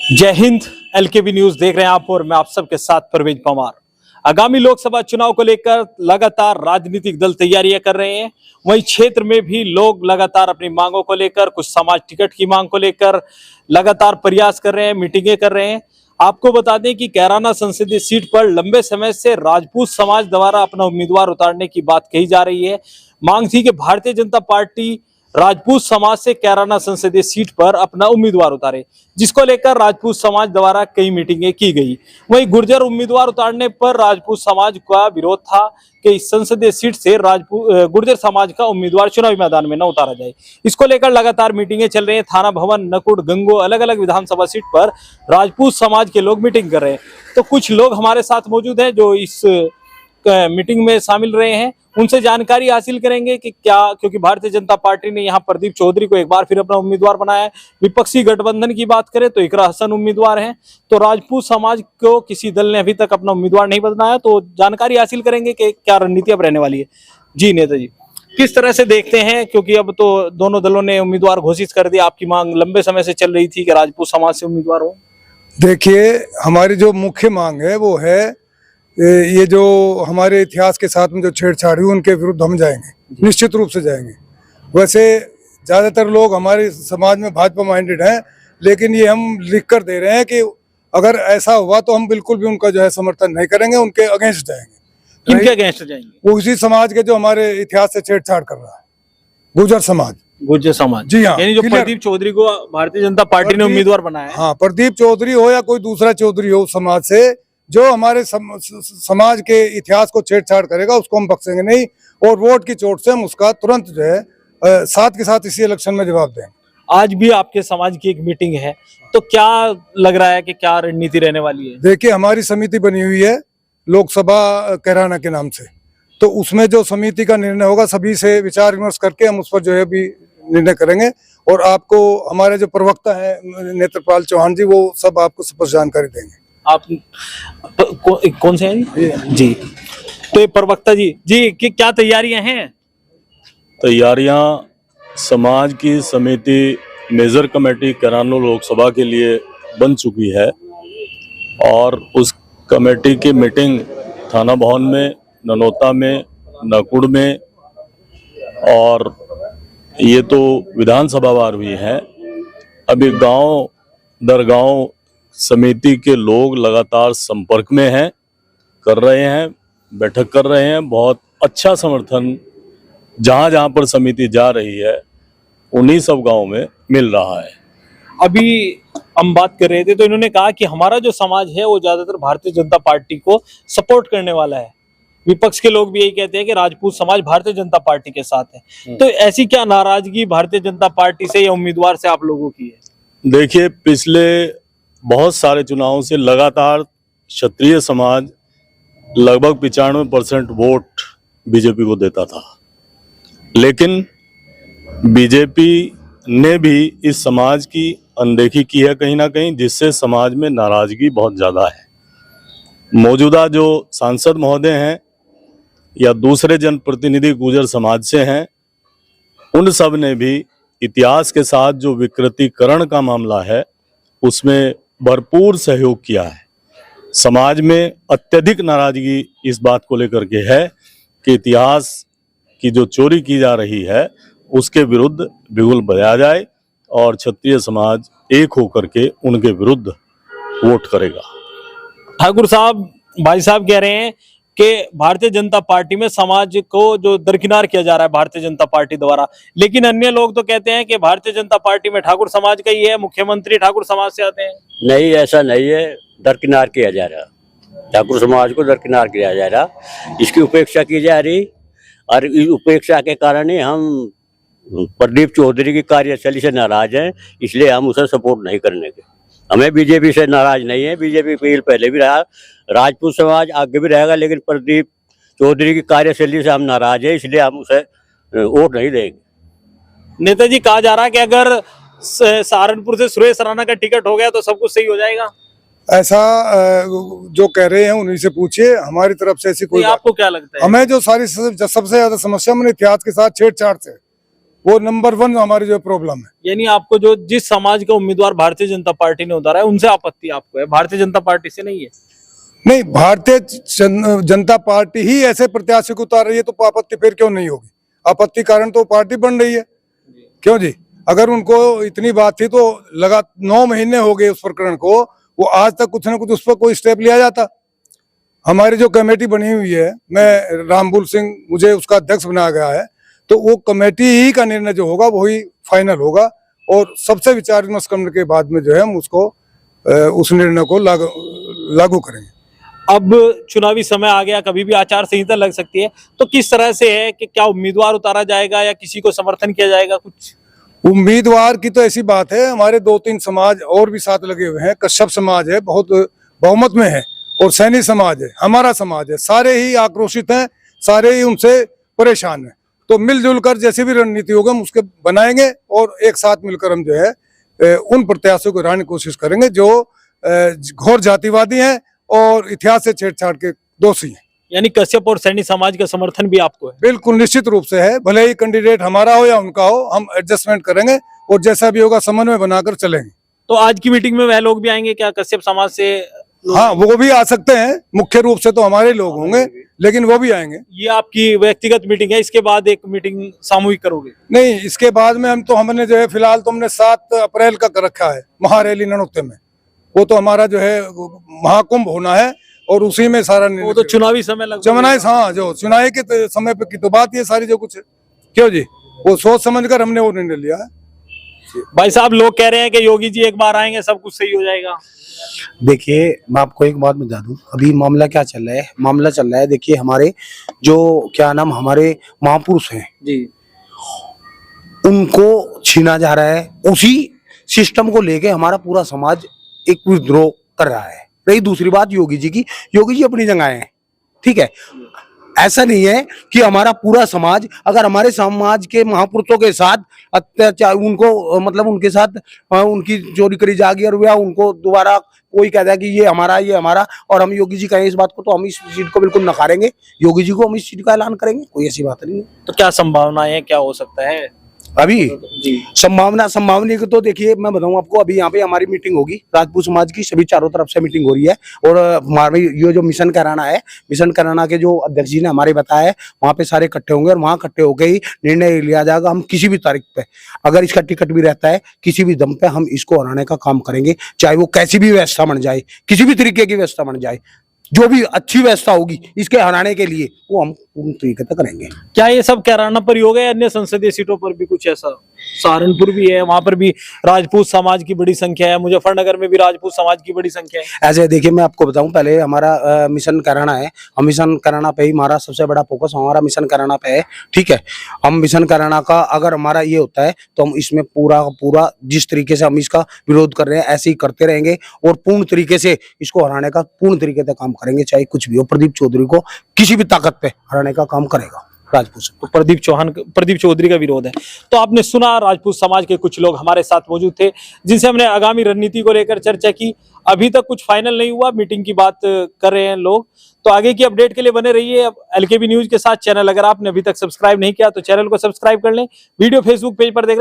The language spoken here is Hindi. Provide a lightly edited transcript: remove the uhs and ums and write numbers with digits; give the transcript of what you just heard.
जय हिंद। एलकेबी न्यूज देख रहे हैं आप और मैं आप सबके साथ परवेज परमार। आगामी लोकसभा चुनाव को लेकर लगातार राजनीतिक दल तैयारियां कर रहे हैं। वहीं क्षेत्र में भी लोग लगातार अपनी मांगों को लेकर, कुछ समाज टिकट की मांग को लेकर लगातार प्रयास कर रहे हैं, मीटिंगें कर रहे हैं। आपको बता दें कि कैराना संसदीय सीट पर लंबे समय से राजपूत समाज द्वारा अपना उम्मीदवार उतारने की बात कही जा रही है। मांग थी कि भारतीय जनता पार्टी राजपूत समाज से कैराना संसदीय सीट पर अपना उम्मीदवार उतारे, जिसको लेकर राजपूत समाज द्वारा कई मीटिंगें की गई। वहीं गुर्जर उम्मीदवार उतारने पर राजपूत समाज का विरोध था कि इस संसदीय सीट से गुर्जर समाज का उम्मीदवार चुनावी मैदान में न उतारा जाए। इसको लेकर लगातार मीटिंगें चल रही हैं। थाना भवन, नकुड़, गंगो, अलग अलग विधानसभा सीट पर राजपूत समाज के लोग मीटिंग कर रहे हैं। तो कुछ लोग हमारे साथ मौजूद हैं जो इस मीटिंग में शामिल रहे हैं, उनसे जानकारी हासिल करेंगे कि क्या, क्योंकि भारतीय जनता पार्टी ने यहां प्रदीप चौधरी को एक बार फिर अपना उम्मीदवार बनाया है। विपक्षी गठबंधन की बात करें तो इकरा हसन उम्मीदवार हैं, तो राजपूत समाज को किसी दल ने अभी तक अपना उम्मीदवार नहीं बनाया। तो जानकारी हासिल करेंगे कि क्या रणनीति अब रहने वाली है। जी नेता जी, किस तरह से देखते हैं, क्योंकि अब तो दोनों दलों ने उम्मीदवार घोषित कर दिया, आपकी मांग लंबे समय से चल रही थी कि राजपूत समाज से उम्मीदवार हो। देखिए, हमारी जो मुख्य मांग है वो है ये जो हमारे इतिहास के साथ में जो छेड़छाड़ हुई उनके विरुद्ध हम जाएंगे, निश्चित रूप से जाएंगे। वैसे ज़्यादातर लोग हमारे समाज में भाजपा माइंडेड हैं, लेकिन ये हम लिख कर दे रहे हैं कि अगर ऐसा हुआ तो हम बिल्कुल भी उनका जो है समर्थन नहीं करेंगे, उनके अगेंस्ट जाएंगे। किनके अगेंस्ट जाएंगे? वो उसी समाज के जो हमारे इतिहास से छेड़छाड़ कर रहा है, गुर्जर समाज। गुर्जर समाज, जी हाँ। यानी जो प्रदीप चौधरी को भारतीय जनता पार्टी ने उम्मीदवार बनाया है। हाँ, प्रदीप चौधरी हो या कोई दूसरा चौधरी हो समाज से, जो हमारे समाज के इतिहास को छेड़छाड़ करेगा उसको हम बख्शेंगे नहीं, और वोट की चोट से हम उसका तुरंत जो है साथ के साथ इसी इलेक्शन में जवाब देंगे। आज भी आपके समाज की एक मीटिंग है, तो क्या लग रहा है कि क्या रणनीति रहने वाली है? देखिए, हमारी समिति बनी हुई है लोकसभा कैराना के नाम से, तो उसमें जो समिति का निर्णय होगा सभी से विचार विमर्श करके हम उस पर जो है भी निर्णय करेंगे। और आपको हमारे जो प्रवक्ता है नेत्रपाल चौहान जी, वो सब आपको स्पष्ट जानकारी देंगे। आप कौन से हैं जी? तो ये प्रवक्ता जी कि क्या तैयारियां हैं? तैयारियां समाज की समिति मेजर कमेटी कैराना लोकसभा के लिए बन चुकी है, और उस कमेटी की मीटिंग थाना भवन में, ननौता में, नकुड़ में, और ये तो विधानसभा वार हुई है। अभी गांव दर गांव समिति के लोग लगातार संपर्क में हैं, कर रहे हैं, बैठक कर रहे हैं। बहुत अच्छा समर्थन जहां जहां पर समिति जा रही है उन्हीं सब गांव में मिल रहा है। अभी हम बात कर रहे थे तो इन्होंने कहा कि हमारा जो समाज है वो ज्यादातर भारतीय जनता पार्टी को सपोर्ट करने वाला है। विपक्ष के लोग भी यही कहते हैं कि राजपूत समाज भारतीय जनता पार्टी के साथ है। तो ऐसी क्या नाराजगी भारतीय जनता पार्टी से या उम्मीदवार से आप लोगों की है? देखिए, पिछले बहुत सारे चुनावों से लगातार क्षत्रिय समाज लगभग 95% वोट बीजेपी को देता था, लेकिन बीजेपी ने भी इस समाज की अनदेखी की है कहीं ना कहीं, जिससे समाज में नाराजगी बहुत ज़्यादा है। मौजूदा जो सांसद महोदय हैं या दूसरे जनप्रतिनिधि गुर्जर समाज से हैं, उन सब ने भी इतिहास के साथ जो विकृतीकरण का मामला है उसमें भरपूर सहयोग किया है। समाज में अत्यधिक नाराजगी इस बात को लेकर के है कि इतिहास की जो चोरी की जा रही है उसके विरुद्ध बिगुल बजाया जाए, और क्षत्रिय समाज एक होकर के उनके विरुद्ध वोट करेगा। ठाकुर साहब, भाई साहब कह रहे हैं कि भारतीय जनता पार्टी में समाज को जो दरकिनार किया जा रहा है भारतीय जनता पार्टी द्वारा, लेकिन अन्य लोग तो कहते हैं कि भारतीय जनता पार्टी में ठाकुर समाज का ही है, मुख्यमंत्री ठाकुर समाज से आते हैं। नहीं, ऐसा नहीं है, दरकिनार किया जा रहा। ठाकुर समाज को दरकिनार किया जा रहा, इसकी उपेक्षा की जा रही, और इस उपेक्षा के कारण ही हम प्रदीप चौधरी की कार्यशैली से नाराज हैं, इसलिए हम उसे सपोर्ट नहीं करने के। हमें बीजेपी से नाराज नहीं है, बीजेपी पहले भी रहा, राजपूत समाज आगे भी रहेगा, लेकिन प्रदीप चौधरी की कार्यशैली से हम नाराज हैं, इसलिए हम उसे वोट नहीं देंगे। नेताजी, कहा जा रहा है कि अगर सहारनपुर से सुरेश राणा का टिकट हो गया तो सब कुछ सही हो जाएगा। ऐसा जो कह रहे हैं उन्हीं से पूछिए, हमारी तरफ से ऐसी कोई आपको क्या लगता है? हमें जो सारी सबसे ज्यादा समस्या मैंने इतिहास के साथ छेड़छाड़ से, वो नंबर 1 हमारी जो प्रॉब्लम है। यानी आपको जो जिस समाज का उम्मीदवार भारतीय जनता पार्टी ने उतारा है उनसे आपत्ति आपको है, भारतीय जनता पार्टी से नहीं है? नहीं, भारतीय जनता पार्टी ही ऐसे प्रत्याशी को उतार रही है, तो आपत्ति फिर क्यों नहीं होगी? आपत्ति कारण तो पार्टी बन रही है, क्यों जी? अगर उनको इतनी बात थी तो लगा 9 महीने हो गए उस प्रकरण को, वो आज तक कुछ ना कुछ उस पर कोई स्टेप लिया जाता। हमारी जो कमेटी बनी हुई है, मैं रामबुल सिंह मुझे उसका अध्यक्ष बनाया गया है, तो वो कमेटी ही का निर्णय जो होगा वही फाइनल होगा और सबसे विचार विमर्श करने के बाद में जो है हम उसको उस निर्णय को लागू करेंगे। अब चुनावी समय आ गया, कभी भी आचार संहिता लग सकती है, तो किस तरह से है कि क्या उम्मीदवार उतारा जाएगा या किसी को समर्थन किया जाएगा? कुछ उम्मीदवार की तो ऐसी बात है, हमारे 2-3 समाज और भी साथ लगे हुए हैं। कश्यप समाज है, बहुत बहुमत में है, और सैनी समाज है, हमारा समाज है, सारे ही आक्रोशित हैं, सारे ही उनसे परेशान हैं। तो मिलजुल कर जैसी भी रणनीति होगी हम उसके बनाएंगे और एक साथ मिलकर हम जो है उन प्रत्याशियों को हराने की कोशिश करेंगे जो घोर जातिवादी हैं और इतिहास से छेड़छाड़ के दोषी हैं। यानी कश्यप और सैनी समाज का समर्थन भी आपको है? बिल्कुल निश्चित रूप से है, भले ही कैंडिडेट हमारा हो या उनका हो, हम एडजस्टमेंट करेंगे और जैसा भी होगा समन्वय बनाकर चलेंगे। तो आज की मीटिंग में वह लोग भी आएंगे क्या, कश्यप समाज से? हाँ, वो भी आ सकते हैं, मुख्य रूप से तो हमारे लोग होंगे, लेकिन वो भी आएंगे। ये आपकी व्यक्तिगत मीटिंग है, इसके बाद एक मीटिंग सामूहिक करोगे? नहीं, इसके बाद में हमने जो है फिलहाल तो हमने 7 अप्रैल का कर रखा है महारैली ननौते में। वो तो हमारा जो है महाकुंभ होना है और उसी में सारा वो तो चुनावी समय लग चुनावी, हाँ, जो चुनावी के समय पे की तो बात ये सारी जो कुछ है, क्यों जी? वो सोच समझ कर हमने वो निर्णय लिया है। भाई साहब, लोग कह रहे हैं कि योगी जी एक बार आएंगे सब कुछ सही हो जाएगा। देखिए, मैं आपको एक बात बता दूं, अभी मामला क्या चल रहा है? मामला चल रहा है, देखिए, हमारे जो क्या नाम हमारे महापुरुष हैं जी, उनको छीना जा रहा है। उसी सिस्टम को लेके हमारा पूरा समाज एक विद्रोह कर रहा है। रही दूसरी बात योगी जी की, योगी जी अपनी जगह हैं, ठीक है। ऐसा नहीं है कि हमारा पूरा समाज, अगर हमारे समाज के महापुरुषों के साथ अत्याचार, उनको मतलब उनके साथ उनकी चोरी करी जाएगी और या उनको दोबारा कोई कहता है कि ये हमारा और हम योगी जी कहें इस बात को, तो हम इस सीट को बिल्कुल नकारेंगे। योगी जी को हम इस सीट का ऐलान करेंगे, कोई ऐसी बात नहीं है। तो क्या संभावनाएं हैं, क्या हो सकता है अभी जी? संभावना की तो देखिए, मैं बताऊं आपको, अभी यहाँ पे हमारी मीटिंग होगी राजपूत समाज की, सभी चारों तरफ से मीटिंग हो रही है और हमारे ये जो मिशन कराना है, मिशन कराना के जो अध्यक्ष जी ने हमारे बताया है, वहाँ पे सारे इकट्ठे होंगे और वहाँ इकट्ठे होकर ही निर्णय लिया जाएगा। हम किसी भी तारीख पे, अगर इसका टिकट भी रहता है, किसी भी दम पे हम इसको हराने का काम करेंगे, चाहे वो कैसी भी व्यवस्था बन जाए, किसी भी तरीके की व्यवस्था बन जाए, जो भी अच्छी व्यवस्था होगी इसके हराने के लिए वो हम पूर्ण तरीके से करेंगे। क्या ये सब कैराना पर ही हो गया, अन्य संसदीय सीटों पर भी कुछ ऐसा? सहारनपुर भी है, वहां पर भी राजपूत समाज की बड़ी संख्या है, मुजफ्फरनगर में भी राजपूत समाज की बड़ी संख्या है। ऐसे देखिए, मैं आपको बताऊं, पहले हमारा मिशन कराना है, हम मिशन कराना पे ही हमारा सबसे बड़ा फोकस हमारा मिशन कराना पे है, ठीक है। हम मिशन कराना का अगर हमारा ये होता है तो हम इसमें पूरा जिस तरीके से हम इसका विरोध कर रहे हैं ऐसे ही करते रहेंगे और पूर्ण तरीके से इसको हराने का पूर्ण तरीके से काम करेंगे, चाहे कुछ भी हो। प्रदीप चौधरी को किसी भी ताकत पे हराने का काम करेगा राजपूत। तो प्रदीप चौधरी का विरोध है। तो आपने सुना, राजपूत समाज के कुछ लोग हमारे साथ मौजूद थे जिनसे हमने आगामी रणनीति को लेकर चर्चा की। अभी तक कुछ फाइनल नहीं हुआ, मीटिंग की बात कर रहे हैं लोग। तो आगे की अपडेट के लिए बने रहिए अब LKB न्यूज के साथ। चैनल अगर आपने अभी तक सब्सक्राइब नहीं किया तो चैनल को सब्सक्राइब कर लें। वीडियो फेसबुक पेज पर देख रहे हैं।